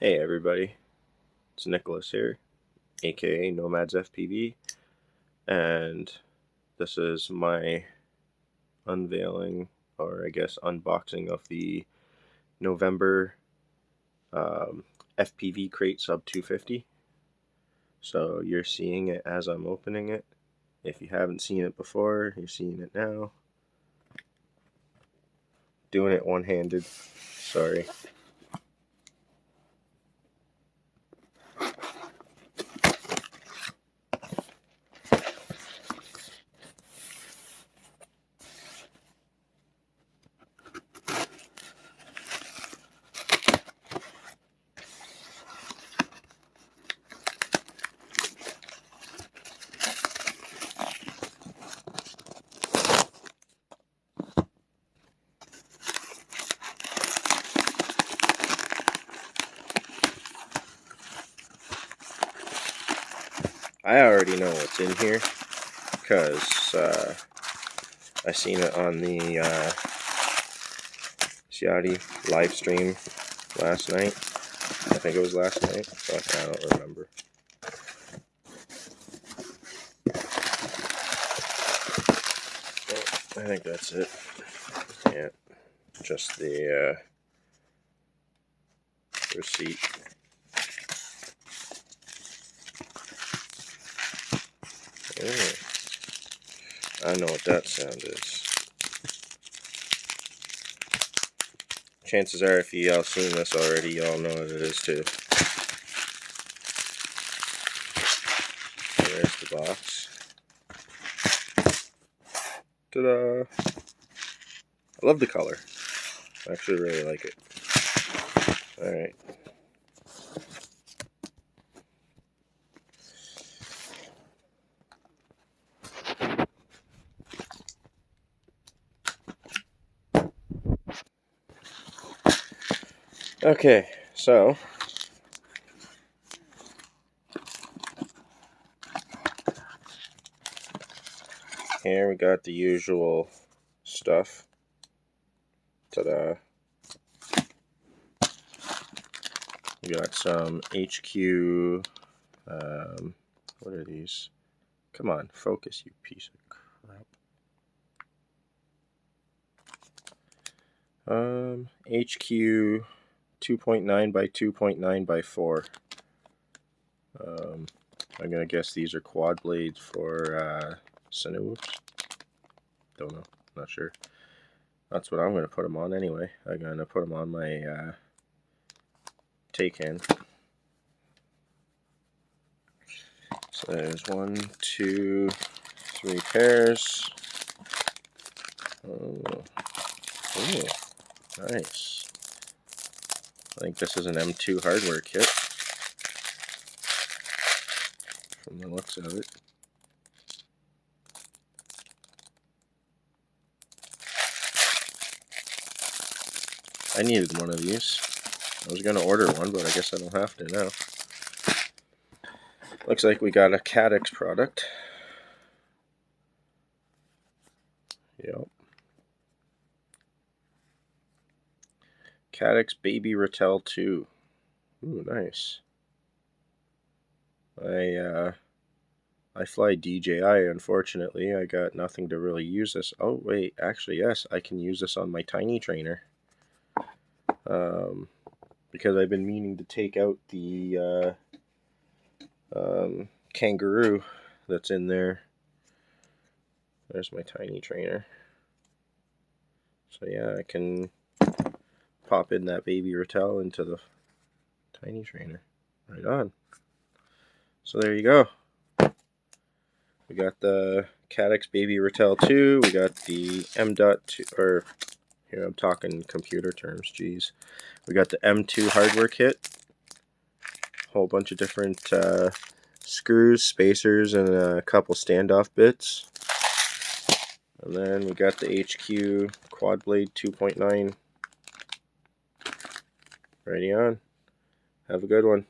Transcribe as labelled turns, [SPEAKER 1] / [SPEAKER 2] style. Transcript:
[SPEAKER 1] Hey everybody, it's Nicholas here, aka Nomads FPV, and this is my unveiling, or I guess unboxing of the November FPV-Crate sub250. So you're seeing it as I'm opening it. If you haven't seen it before, you're seeing it now. Doing it one-handed, sorry. I already know what's in here because I seen it on the Xiadi live stream last night. I think it was last night, but I don't remember. I think that's it. Yeah, just the receipt. Oh, I know what that sound is. Chances are, if you all seen this already, you all know what it is too. There's the box. Ta-da! I love the color. I actually really like it. Alright. Okay, so here we got the usual stuff. Ta-da! We got some HQ. What are these? Come on, focus, you piece of crap. HQ 2.9 by 2.9 by 4. I'm gonna guess these are quad blades for sinews. Don't know, not sure. That's what I'm gonna put them on anyway. I'm gonna put them on my take-in. So there's 1, 2, 3 pairs. Oh, nice. I think this is an M2 hardware kit from the looks of it. I needed one of these. I was going to order one, but I guess I don't have to now. Looks like we got a Caddx product. Yep. Caddx Baby Rattel 2. Ooh, nice. I fly DJI, unfortunately. I got nothing to really use this. Oh, wait, actually, yes, I can use this on my tiny trainer. Because I've been meaning to take out the kangaroo that's in there. There's my tiny trainer. So yeah, I can pop in that Baby Rattel into the tiny trainer. Right on. So there you go. We got the Caddx Baby Rattel 2. We got the M.2, or here I'm talking computer terms, geez. We got the M2 hardware kit. Whole bunch of different screws, spacers, and a couple standoff bits. And then we got the HQ Quad Blade 2.9. Ready on. Have a good one.